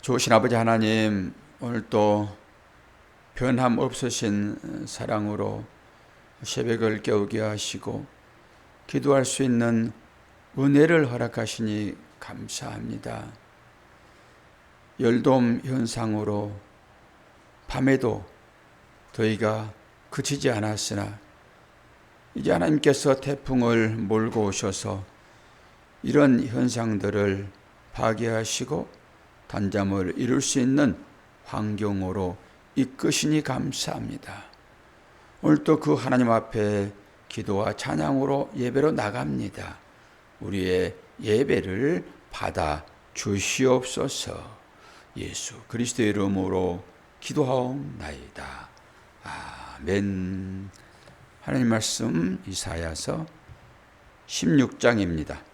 좋으신 아버지 하나님, 오늘 또 변함없으신 사랑으로 새벽을 깨우게 하시고 기도할 수 있는 은혜를 허락하시니 감사합니다. 열돔 현상으로 밤에도 더위가 그치지 않았으나 이제 하나님께서 태풍을 몰고 오셔서 이런 현상들을 파괴하시고 단잠을 이룰 수 있는 환경으로 이끄시니 감사합니다. 오늘 또 그 하나님 앞에 기도와 찬양으로 예배로 나갑니다. 우리의 예배를 받아 주시옵소서. 예수 그리스도의 이름으로 기도하옵나이다. 아멘. 하나님 말씀 이사야서 16장입니다.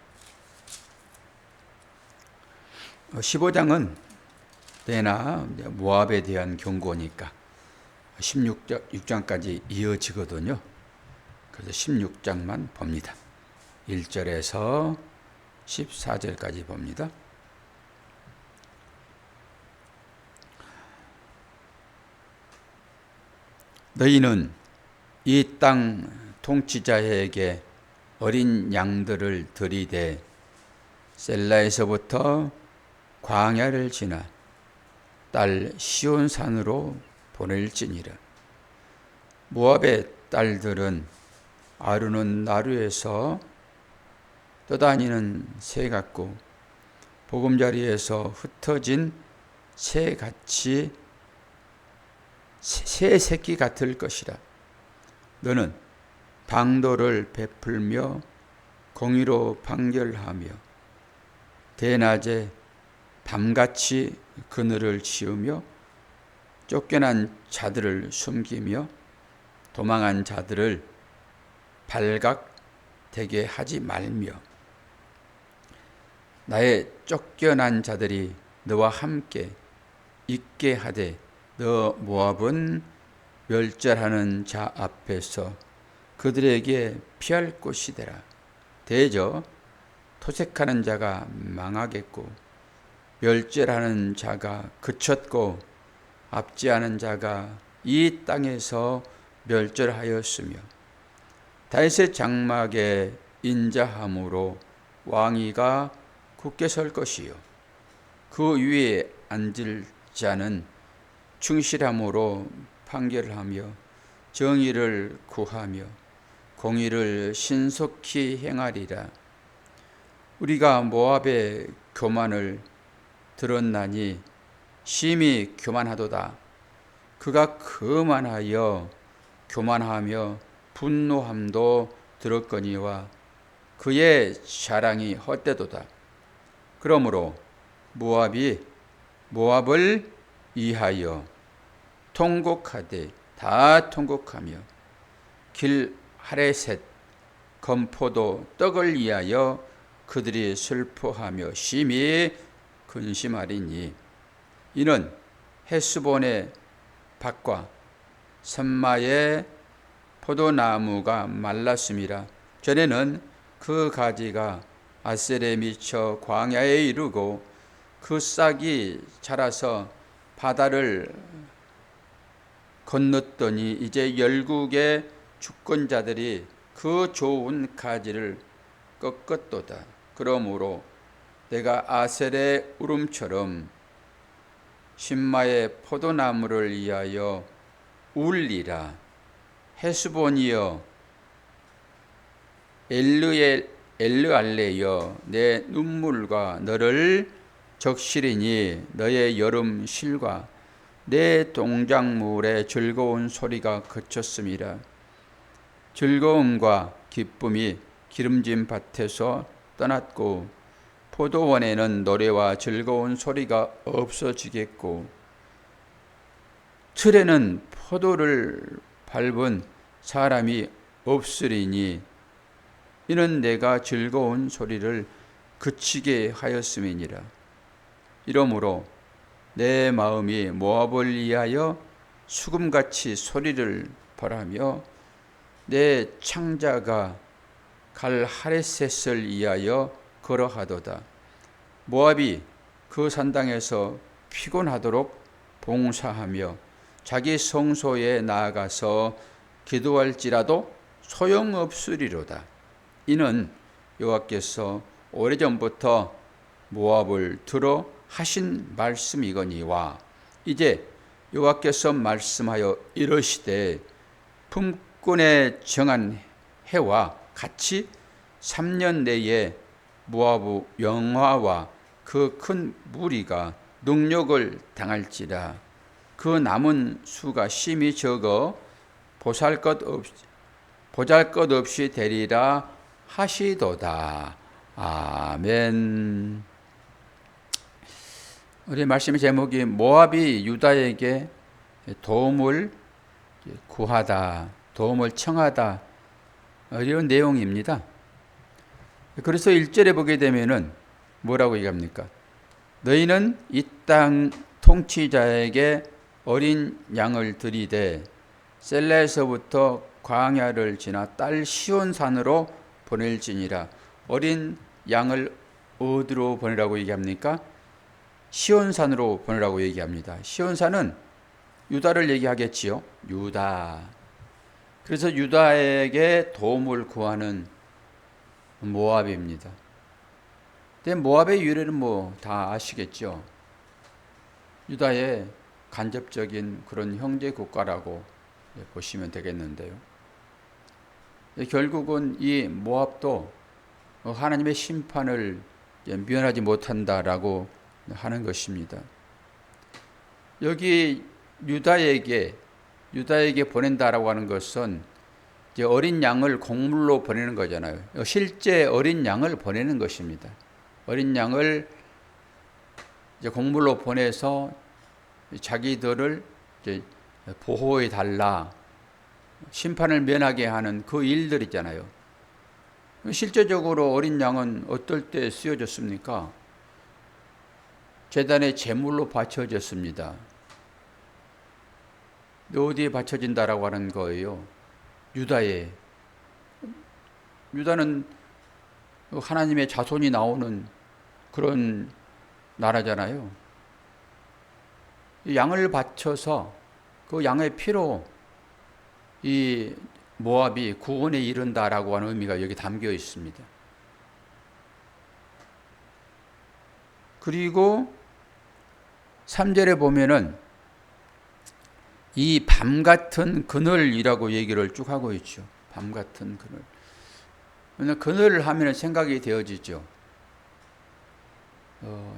15장은 때나 모압에 대한 경고니까 16장까지 이어지거든요. 그래서 16장만 봅니다. 1절에서 14절까지 봅니다. 너희는 이 땅 통치자에게 어린 양들을 들이대 셀라에서부터 광야를 지나 딸 시온산으로 보낼지니라. 모압의 딸들은 아르논 나루에서 떠다니는 새 같고 보금자리에서 흩어진 새같이 새 새끼 같을 것이라. 너는 방도를 베풀며 공의로 판결하며 대낮에 밤같이 그늘을 치우며 쫓겨난 자들을 숨기며 도망한 자들을 발각되게 하지 말며 나의 쫓겨난 자들이 너와 함께 있게 하되 너 모압은 멸절하는 자 앞에서 그들에게 피할 곳이 되라. 대저 토색하는 자가 망하겠고 멸절하는 자가 그쳤고 압제하는 자가 이 땅에서 멸절하였으며 다윗의 장막에 인자함으로 왕위가 굳게 설 것이요 그 위에 앉을 자는 충실함으로 판결하며 정의를 구하며 공의를 신속히 행하리라. 우리가 모압의 교만을 들었나니 심히 교만하도다. 그가 거만하여 교만하며 분노함도 들었거니와 그의 자랑이 헛되도다. 그러므로 모압을 위하여 통곡하되 다 통곡하며 길 하레셋 건포도 떡을 위하여 그들이 슬퍼하며 심히 근심하리니 이는 헤스본의 밭과 선마의 포도나무가 말랐음이라. 전에는 그 가지가 아셀에 미쳐 광야에 이르고 그 싹이 자라서 바다를 건넜더니 이제 열국의 주권자들이 그 좋은 가지를 꺾었도다. 그러므로 내가 아셀의 울음처럼 신마의 포도나무를 위하여 울리라. 헤스본이여 엘르알레여 내 눈물과 너를 적시리니 너의 여름 실과 내 동작물의 즐거운 소리가 그쳤음이라. 즐거움과 기쁨이 기름진 밭에서 떠났고 포도원에는 노래와 즐거운 소리가 없어지겠고 틀에는 포도를 밟은 사람이 없으리니 이는 내가 즐거운 소리를 그치게 하였음이니라. 이러므로 내 마음이 모압을 위하여 수금같이 소리를 벌하며 내 창자가 갈 하레셋을 위하여 걸어하도다. 모압이 그 산당에서 피곤하도록 봉사하며 자기 성소에 나아가서 기도할지라도 소용없으리로다. 이는 여호와께서 오래전부터 모압을 들어 하신 말씀이거니와 이제 여호와께서 말씀하여 이르시되 품꾼에 정한 해와 같이 3년 내에 모압의 영화와 그 큰 무리가 능력을 당할지라. 그 남은 수가 심히 적어 보잘것없이 되리라 하시도다. 아멘. 우리 말씀의 제목이 모압이 유다에게 도움을 구하다, 도움을 청하다, 이런 내용입니다. 그래서 1절에 보게 되면은 뭐라고 얘기합니까? 너희는 이 땅 통치자에게 어린 양을 들이되 셀라에서부터 광야를 지나 딸 시온산으로 보낼지니라. 어린 양을 어디로 보내라고 얘기합니까? 시온산으로 보내라고 얘기합니다. 시온산은 유다를 얘기하겠지요. 유다. 그래서 유다에게 도움을 구하는 모압입니다. 근데 모압의 유래는 뭐 다 아시겠죠. 유다의 간접적인 그런 형제 국가라고 보시면 되겠는데요. 결국은 이 모압도 하나님의 심판을 면하지 못한다라고 하는 것입니다. 여기 유다에게 보낸다라고 하는 것은 이제 어린 양을 곡물로 보내는 거잖아요. 실제 어린 양을 보내는 것입니다. 어린 양을 이제 곡물로 보내서 자기들을 이제 보호해 달라, 심판을 면하게 하는 그 일들 있잖아요. 실제적으로 어린 양은 어떨 때 쓰여졌습니까? 제단의 제물로 바쳐졌습니다. 어디에 바쳐진다라고 하는 거예요? 유다에. 유다는 하나님의 자손이 나오는 그런 나라잖아요. 양을 바쳐서 그 양의 피로 이 모압이 구원에 이른다라고 하는 의미가 여기 담겨 있습니다. 그리고 3절에 보면은 이 밤 같은 그늘이라고 얘기를 쭉 하고 있죠. 밤 같은 그늘. 그늘을 하면 생각이 되어지죠.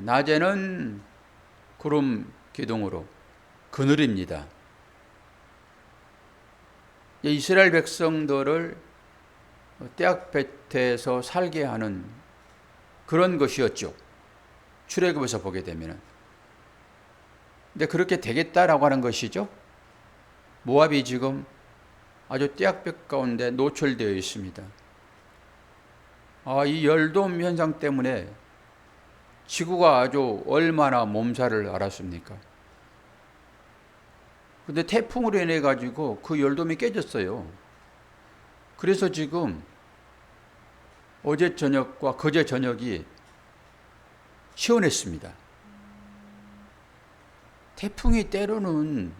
낮에는 구름 기둥으로 그늘입니다. 이스라엘 백성들을 떼약볕에서 살게 하는 그런 것이었죠. 출애굽에서 보게 되면은. 근데 그렇게 되겠다라고 하는 것이죠. 모압이 지금 아주 떼약볕 가운데 노출되어 있습니다. 이 열돔 현상 때문에 지구가 아주 얼마나 몸살을 앓았습니까? 근데 태풍으로 인해 가지고 그 열돔이 깨졌어요. 그래서 지금 어제 저녁과 그제 저녁이 시원했습니다. 태풍이 때로는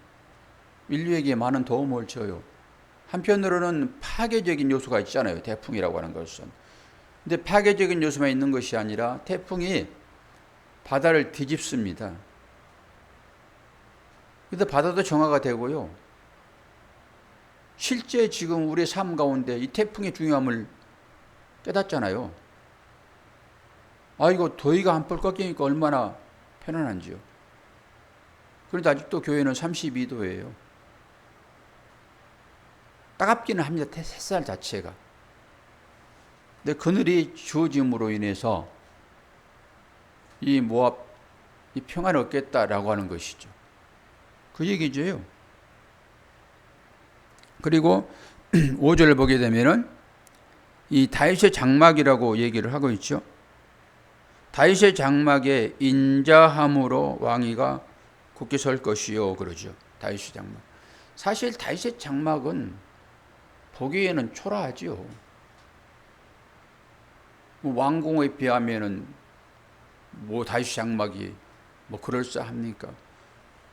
인류에게 많은 도움을 줘요. 한편으로는 파괴적인 요소가 있잖아요. 태풍이라고 하는 것은. 근데 파괴적인 요소만 있는 것이 아니라 태풍이 바다를 뒤집습니다. 근데 바다도 정화가 되고요. 실제 지금 우리의 삶 가운데 이 태풍의 중요함을 깨닫잖아요. 이거 더위가 한풀 꺾이니까 얼마나 편안한지요. 그런데 아직도 교회는 32도예요. 따갑기는 합니다. 햇살 자체가. 근데 그늘이 주어짐으로 인해서 이 모압, 이 평안을 얻겠다라고 하는 것이죠. 그 얘기죠. 그리고 5절을 보게 되면은 이 다윗의 장막이라고 얘기를 하고 있죠. 다윗의 장막에 인자함으로 왕위가 굳게 설 것이요 그러죠. 다윗의 장막. 사실 다윗의 장막은 보기에는 초라하지요. 왕궁에 비하면은 다윗의 장막이 뭐 그럴싸합니까?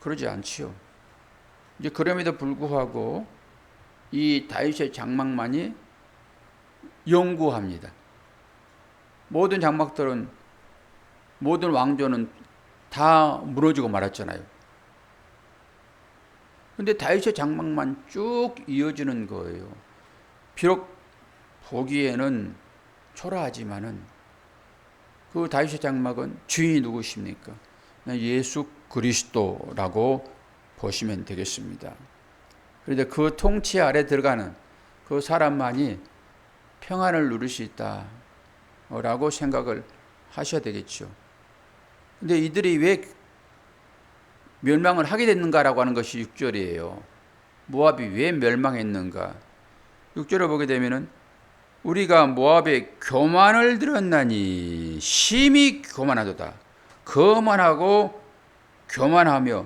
그러지 않지요. 이제 그럼에도 불구하고 이 다윗의 장막만이 영구합니다. 모든 장막들은, 모든 왕조는 다 무너지고 말았잖아요. 근데 다윗의 장막만 쭉 이어지는 거예요. 비록 보기에는 초라하지만은 그 다윗의 장막은 주인이 누구십니까? 예수 그리스도라고 보시면 되겠습니다. 그런데 그 통치 아래 들어가는 그 사람만이 평안을 누릴 수 있다라고 생각을 하셔야 되겠죠. 근데 이들이 왜 멸망을 하게 됐는가라고 하는 것이 6절이에요. 모압이 왜 멸망했는가? 6절을 보게 되면은 우리가 모압의 교만을 들었나니 심히 교만하도다. 거만하고 교만하며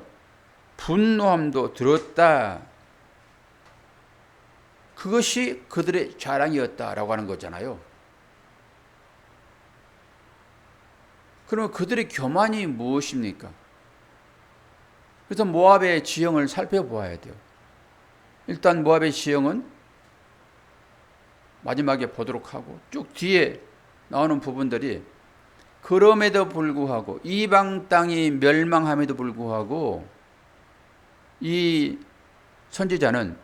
분노함도 들었다. 그것이 그들의 자랑이었다라고 하는 거잖아요. 그러면 그들의 교만이 무엇입니까? 그래서 모압의 지형을 살펴보아야 돼요. 일단 모압의 지형은 마지막에 보도록 하고 쭉 뒤에 나오는 부분들이 그럼에도 불구하고 이방 땅이 멸망함에도 불구하고 이 선지자는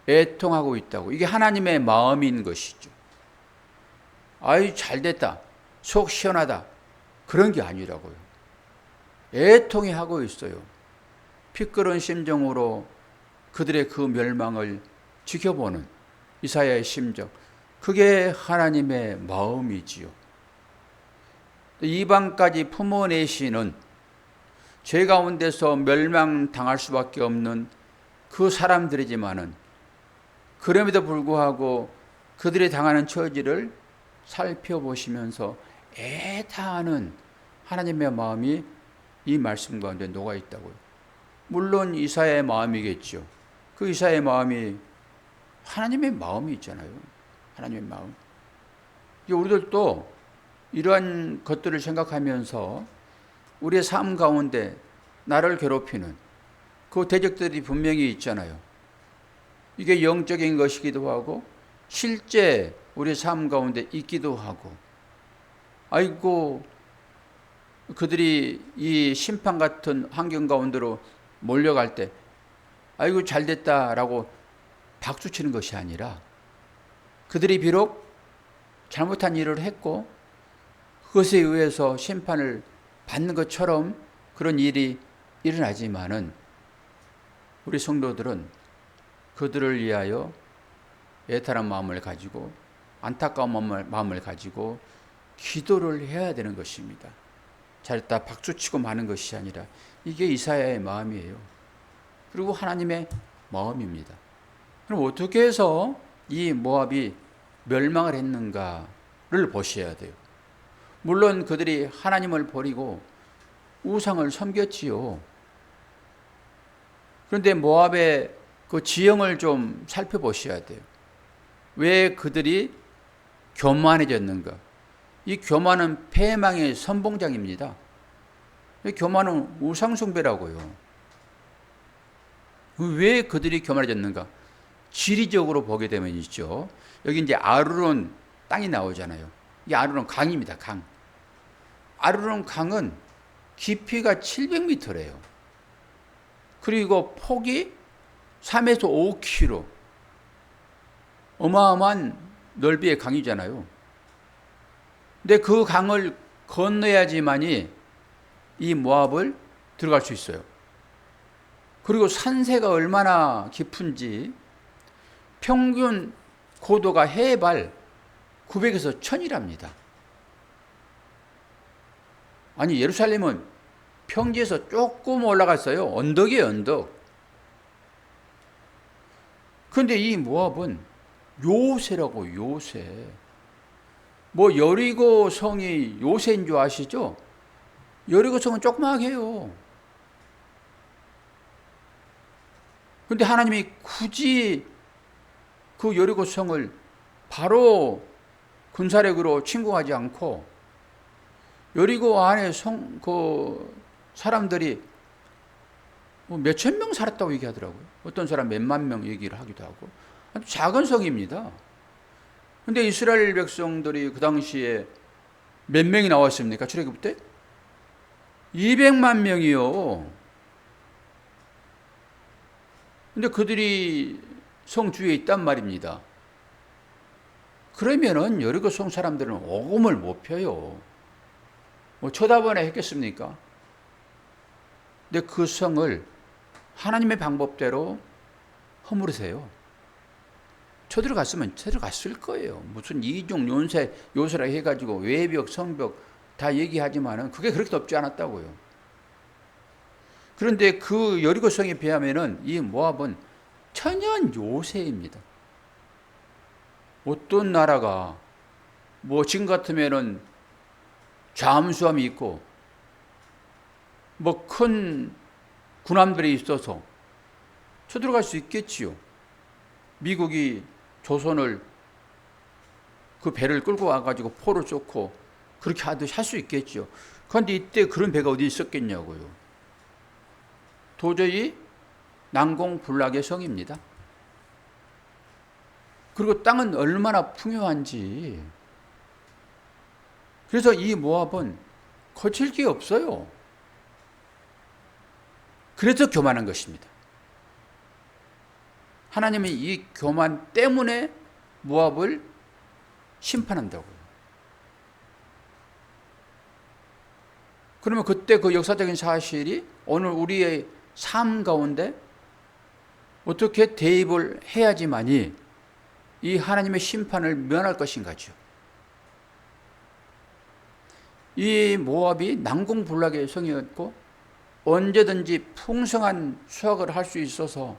애통하고 있다고. 이게 하나님의 마음인 것이죠. 아유 잘됐다, 속 시원하다, 그런 게 아니라고요. 애통해 하고 있어요. 피 끓은 심정으로 그들의 그 멸망을 지켜보는 이사야의 심정, 그게 하나님의 마음이지요. 이방까지 품어내시는 죄 가운데서 멸망당할 수밖에 없는 그 사람들이지만은 그럼에도 불구하고 그들이 당하는 처지를 살펴보시면서 애타하는 하나님의 마음이 이 말씀 가운데 녹아 있다고요. 물론 이사야의 마음이겠죠. 그 이사야의 마음이 하나님의 마음이 있잖아요. 하나님의 마음. 우리들도 이러한 것들을 생각하면서 우리의 삶 가운데 나를 괴롭히는 그 대적들이 분명히 있잖아요. 이게 영적인 것이기도 하고 실제 우리 삶 가운데 있기도 하고, 아이고 그들이 이 심판 같은 환경 가운데로 몰려갈 때 아이고 잘됐다라고 박수치는 것이 아니라 그들이 비록 잘못한 일을 했고 그것에 의해서 심판을 받는 것처럼 그런 일이 일어나지만은 우리 성도들은 그들을 위하여 애타는 마음을 가지고 안타까운 마음을 가지고 기도를 해야 되는 것입니다. 잘했다 박수치고 마는 것이 아니라 이게 이사야의 마음이에요. 그리고 하나님의 마음입니다. 그럼 어떻게 해서 이 모압이 멸망을 했는가를 보셔야 돼요. 물론 그들이 하나님을 버리고 우상을 섬겼지요. 그런데 모압의 그 지형을 좀 살펴보셔야 돼요. 왜 그들이 교만해졌는가? 이 교만은 패망의 선봉장입니다. 교만은 우상숭배라고요. 왜 그들이 교만해졌는가? 지리적으로 보게 되면 있죠. 여기 이제 아르논 땅이 나오잖아요. 이 아르논 강입니다. 강. 아르논 강은 깊이가 700m래요. 그리고 폭이 3에서 5km. 어마어마한 넓이의 강이잖아요. 근데 그 강을 건너야지만이 이 모압을 들어갈 수 있어요. 그리고 산세가 얼마나 깊은지 평균 고도가 해발 900에서 1000이랍니다. 아니 예루살렘은 평지에서 조금 올라갔어요. 언덕이에요, 언덕. 그런데 이 모압은 요새라고, 요새. 뭐 여리고 성이 요새인 줄 아시죠? 여리고 성은 조그맣게 해요. 그런데 하나님이 굳이 그 여리고 성을 바로 군사력으로 침공하지 않고 여리고 안에 사람들이 뭐 몇천 명 살았다고 얘기하더라고요. 어떤 사람 몇만 명 얘기를 하기도 하고. 아주 작은 성입니다. 근데 이스라엘 백성들이 그 당시에 몇 명이 나왔습니까? 출애굽 때? 200만 명이요. 근데 그들이 성 주위에 있단 말입니다. 그러면은 여리고 성 사람들은 오금을 못 펴요. 뭐 쳐다보나 했겠습니까? 근데 그 성을 하나님의 방법대로 허물으세요. 쳐들어갔으면 쳐들어갔을 거예요. 무슨 이중 요새라 해가지고 외벽, 성벽 다 얘기하지만은 그게 그렇게 높지 않았다고요. 그런데 그 여리고 성에 비하면은 이 모압은 천연 요새입니다. 어떤 나라가 뭐 지금 같으면은 잠수함이 있고 뭐 큰 군함들이 있어서 쳐들어갈 수 있겠지요. 미국이 조선을 그 배를 끌고 와가지고 포를 쏘고 그렇게 하듯이 할 수 있겠죠. 그런데 이때 그런 배가 어디 있었겠냐고요. 도저히 난공불락의 성입니다. 그리고 땅은 얼마나 풍요한지. 그래서 이 모압은 거칠 게 없어요. 그래서 교만한 것입니다. 하나님은 이 교만 때문에 모압을 심판한다고요. 그러면 그때 그 역사적인 사실이 오늘 우리의 삶 가운데 어떻게 대입을 해야지만이 이 하나님의 심판을 면할 것인가죠. 이 모압이 난공불락의 성이었고 언제든지 풍성한 수확을 할 수 있어서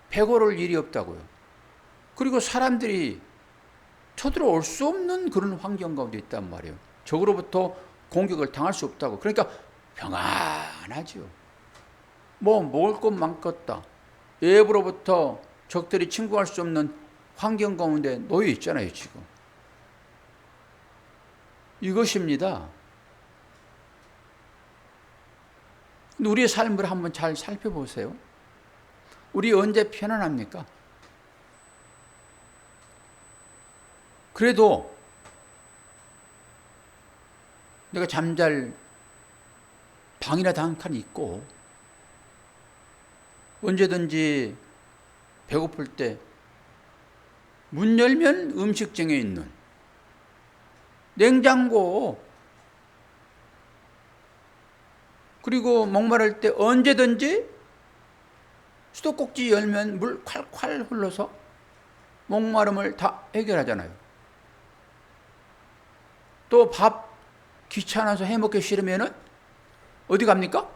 배고를 일이 없다고요. 그리고 사람들이 쳐들어올 수 없는 그런 환경 가운데 있단 말이에요. 적으로부터 공격을 당할 수 없다고. 그러니까 평안하죠. 뭐 먹을 것 많겠다. 외부로부터 적들이 침공할 수 없는 환경 가운데 놓여 있잖아요, 지금. 이것입니다. 근데 우리의 삶을 한번 잘 살펴보세요. 우리 언제 편안합니까? 그래도 내가 잠잘 방이라도 한 칸 있고 언제든지 배고플 때 문 열면 음식점에 있는 냉장고, 그리고 목마를 때 언제든지 수도꼭지 열면 물 콸콸 흘러서 목마름을 다 해결하잖아요. 또 밥 귀찮아서 해먹기 싫으면은 어디 갑니까?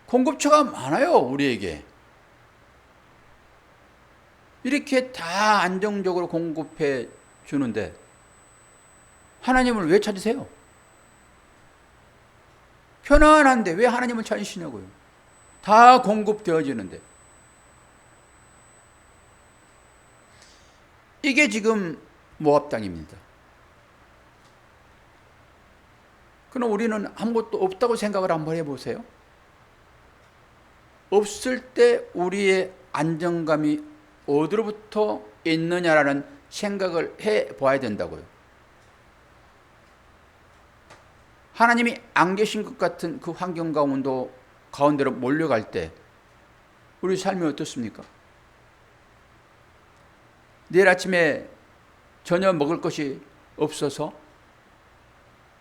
공급처가 많아요, 우리에게. 이렇게 다 안정적으로 공급해 주는데 하나님을 왜 찾으세요? 편안한데 왜 하나님을 찾으시냐고요. 다 공급되어지는데. 이게 지금 모압 땅입니다. 그럼 우리는 아무것도 없다고 생각을 한번 해보세요. 없을 때 우리의 안정감이 어디로부터 있느냐라는 생각을 해봐야 된다고요. 하나님이 안 계신 것 같은 그 환경 가운데로 몰려갈 때 우리 삶이 어떻습니까? 내일 아침에 저녁 먹을 것이 없어서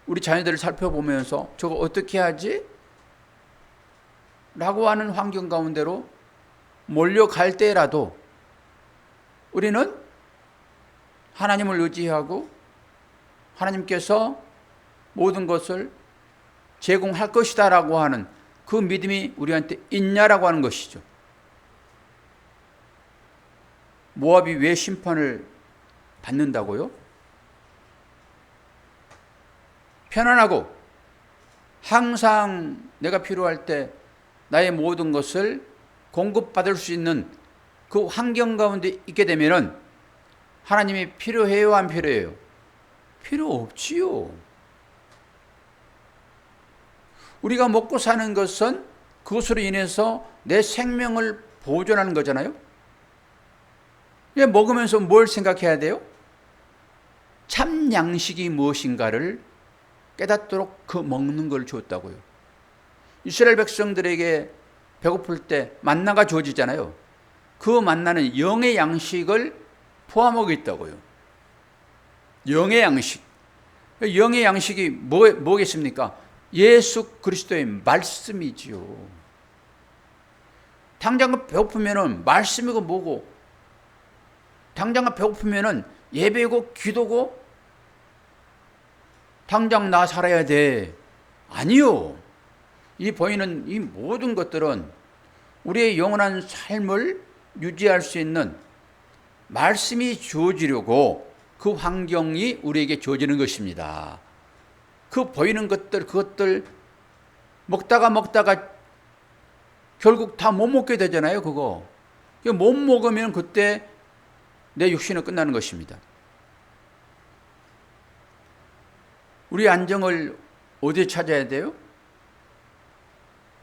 우리 자녀들을 살펴보면서 저거 어떻게 하지? 라고 하는 환경 가운데로 몰려갈 때라도 우리는 하나님을 의지하고 하나님께서 모든 것을 제공할 것이다 라고 하는 그 믿음이 우리한테 있냐라고 하는 것이죠. 모압이 왜 심판을 받는다고요? 편안하고 항상 내가 필요할 때 나의 모든 것을 공급받을 수 있는 그 환경 가운데 있게 되면은 하나님이 필요해요, 안 필요해요? 필요 없지요. 우리가 먹고 사는 것은 그것으로 인해서 내 생명을 보존하는 거잖아요. 먹으면서 뭘 생각해야 돼요? 참 양식이 무엇인가를 깨닫도록 그 먹는 걸 줬다고요. 이스라엘 백성들에게 배고플 때 만나가 주어지잖아요. 그 만나는 영의 양식을 포함하고 있다고요. 영의 양식. 영의 양식이 뭐겠습니까? 예수 그리스도의 말씀이지요. 당장 배고프면은 말씀이고 뭐고, 당장 배고프면은 예배고 기도고, 당장 나 살아야 돼. 아니요. 이 보이는 이 모든 것들은 우리의 영원한 삶을 유지할 수 있는 말씀이 주어지려고 그 환경이 우리에게 주어지는 것입니다. 그 보이는 것들, 그것들 먹다가 결국 다 못 먹게 되잖아요, 그거. 못 먹으면 그때 내 육신은 끝나는 것입니다. 우리 안정을 어디에 찾아야 돼요?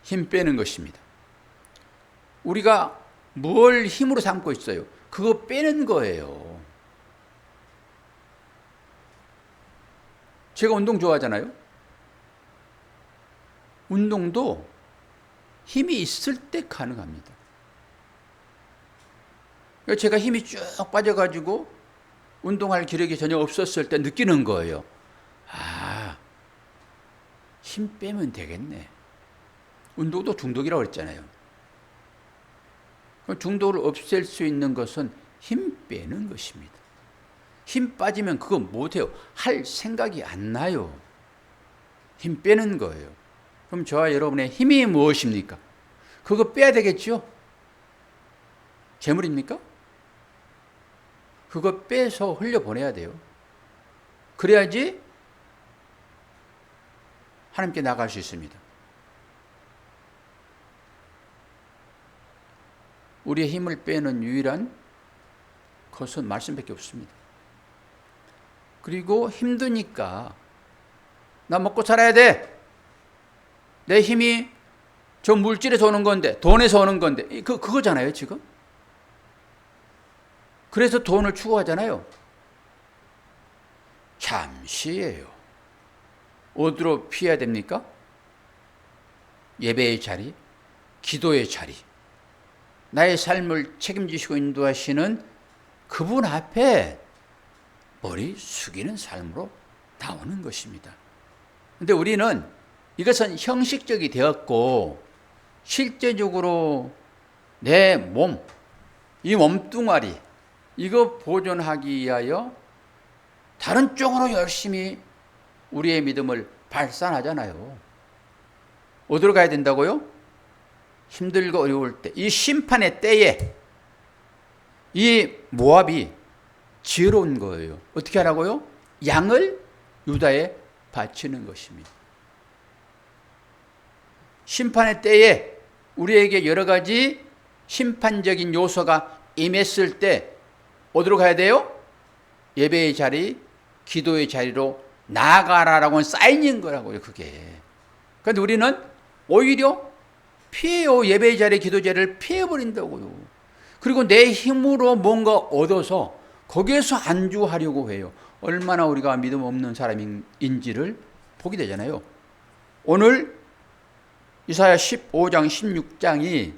힘 빼는 것입니다. 우리가 뭘 힘으로 삼고 있어요? 그거 빼는 거예요. 제가 운동 좋아하잖아요. 운동도 힘이 있을 때 가능합니다. 제가 힘이 쭉 빠져가지고 운동할 기력이 전혀 없었을 때 느끼는 거예요. 아, 힘 빼면 되겠네. 운동도 중독이라고 그랬잖아요. 중독을 없앨 수 있는 것은 힘 빼는 것입니다. 힘 빠지면 그거 못해요. 할 생각이 안 나요. 힘 빼는 거예요. 그럼 저와 여러분의 힘이 무엇입니까? 그거 빼야 되겠죠? 재물입니까? 그거 빼서 흘려보내야 돼요. 그래야지 하나님께 나갈 수 있습니다. 우리의 힘을 빼는 유일한 것은 말씀밖에 없습니다. 그리고 힘드니까 나 먹고 살아야 돼. 내 힘이 저 물질에서 오는 건데, 돈에서 오는 건데, 그거잖아요, 지금. 그래서 돈을 추구하잖아요. 잠시예요. 어디로 피해야 됩니까? 예배의 자리, 기도의 자리, 나의 삶을 책임지시고 인도하시는 그분 앞에 머리 숙이는 삶으로 나오는 것입니다. 그런데 우리는 이것은 형식적이 되었고 실제적으로 내 몸, 이 몸뚱아리 이거 보존하기 위하여 다른 쪽으로 열심히 우리의 믿음을 발산하잖아요. 어디로 가야 된다고요? 힘들고 어려울 때, 이 심판의 때에 이 모압이 지혜로운 거예요. 어떻게 하라고요? 양을 유다에 바치는 것입니다. 심판의 때에 우리에게 여러 가지 심판적인 요소가 임했을 때 어디로 가야 돼요? 예배의 자리, 기도의 자리로 나아가라라고 하는 사인인 거라고요, 그게. 그런데 우리는 오히려 피해요. 예배의 자리, 기도 자리를 피해버린다고요. 그리고 내 힘으로 뭔가 얻어서 거기에서 안주하려고 해요. 얼마나 우리가 믿음 없는 사람인지를 보게 되잖아요. 오늘 이사야 15장, 16장이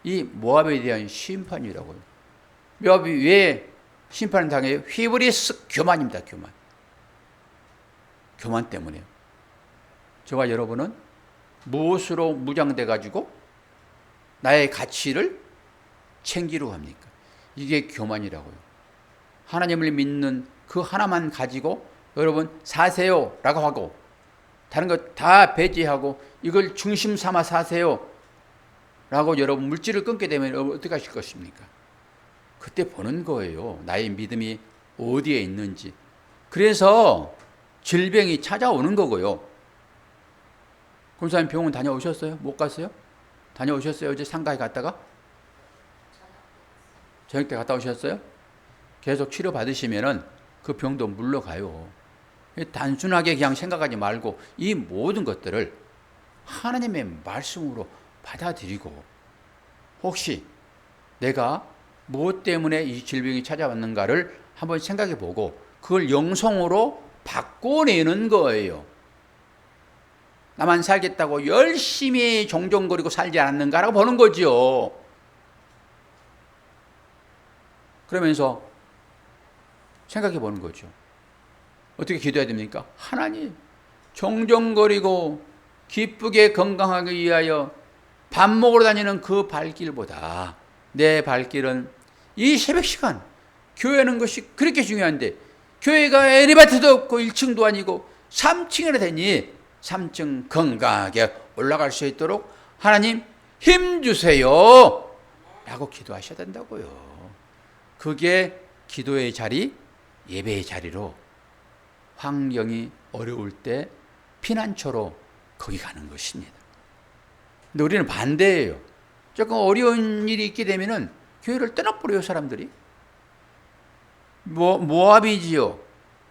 이 모압에 대한 심판이라고요. 모압이 왜 심판을 당해요? 휘브리스 교만입니다. 교만 때문에요. 저와 여러분은 무엇으로 무장돼 가지고 나의 가치를 챙기려고 합니까? 이게 교만이라고요. 하나님을 믿는 그 하나만 가지고 여러분 사세요 라고 하고 다른 것 다 배제하고 이걸 중심 삼아 사세요 라고 여러분 물질을 끊게 되면 어떻게 하실 것입니까? 그때 보는 거예요. 나의 믿음이 어디에 있는지. 그래서 질병이 찾아오는 거고요. 권사님 병원 다녀오셨어요? 못 갔어요? 다녀오셨어요? 어제 상가에 갔다가? 저녁 때 갔다 오셨어요? 계속 치료 받으시면은 그 병도 물러가요. 단순하게 그냥 생각하지 말고 이 모든 것들을 하나님의 말씀으로 받아들이고, 혹시 내가 무엇 때문에 이 질병이 찾아왔는가를 한번 생각해 보고 그걸 영성으로 바꿔내는 거예요. 나만 살겠다고 열심히 종종거리고 살지 않았는가라고 보는 거죠. 그러면서 생각해 보는 거죠. 어떻게 기도해야 됩니까? 하나님, 종종거리고 기쁘게 건강하기 위하여 밥 먹으러 다니는 그 발길보다 내 발길은 이 새벽 시간 교회하는 것이 그렇게 중요한데, 교회가 엘리베이터도 없고 1층도 아니고 3층이나 되니 3층 건강하게 올라갈 수 있도록 하나님 힘 주세요 라고 기도하셔야 된다고요. 그게 기도의 자리, 예배의 자리로, 환경이 어려울 때 피난처로 거기 가는 것입니다. 근데 우리는 반대예요. 조금 어려운 일이 있게 되면은 교회를 떠나버려요, 사람들이. 모압이지요.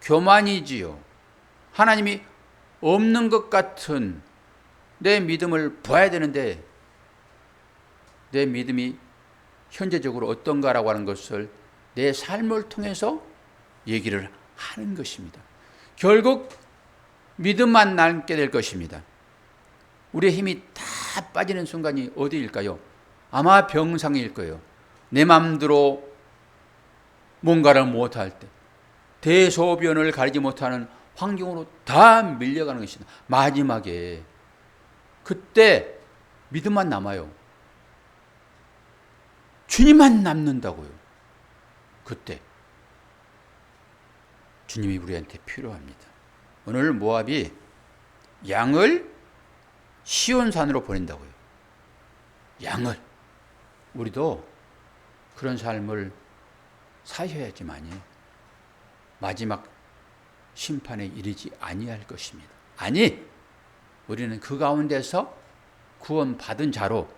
교만이지요. 하나님이 없는 것 같은 내 믿음을 봐야 되는데, 내 믿음이 현재적으로 어떤가라고 하는 것을 내 삶을 통해서 얘기를 하는 것입니다. 결국 믿음만 남게 될 것입니다. 우리의 힘이 다 빠지는 순간이 어디일까요? 아마 병상일 거예요. 내 마음대로 뭔가를 못할 때, 대소변을 가리지 못하는 환경으로 다 밀려가는 것이다. 마지막에 그때 믿음만 남아요. 주님만 남는다고요. 그때 주님이 우리한테 필요합니다. 오늘 모압이 양을 시온산으로 보낸다고요. 양을. 우리도 그런 삶을 사셔야지만이 마지막 심판에 이르지 아니할 것입니다. 아니, 우리는 그 가운데서 구원받은 자로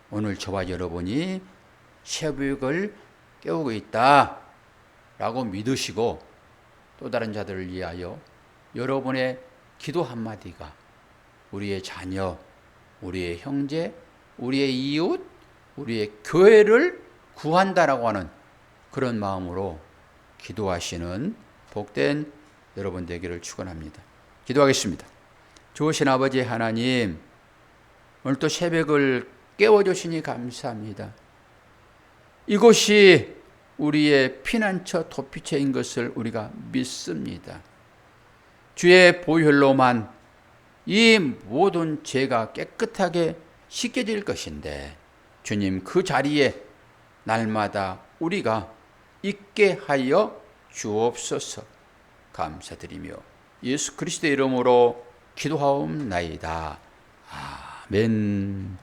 오늘 저와 여러분이 새벽을 깨우고 있다 라고 믿으시고, 또 다른 자들을 위하여 여러분의 기도 한마디가 우리의 자녀, 우리의 형제, 우리의 이웃, 우리의 교회를 구한다라고 하는 그런 마음으로 기도하시는 복된 여러분 되기를 축원합니다. 기도하겠습니다. 좋으신 아버지 하나님, 오늘 또 새벽을 깨워주시니 감사합니다. 이곳이 우리의 피난처 도피처인 것을 우리가 믿습니다. 주의 보혈로만 이 모든 죄가 깨끗하게 씻겨질 것인데, 주님 그 자리에 날마다 우리가 있게 하여 주옵소서. 감사드리며 예수 그리스도의 이름으로 기도하옵나이다. 아멘.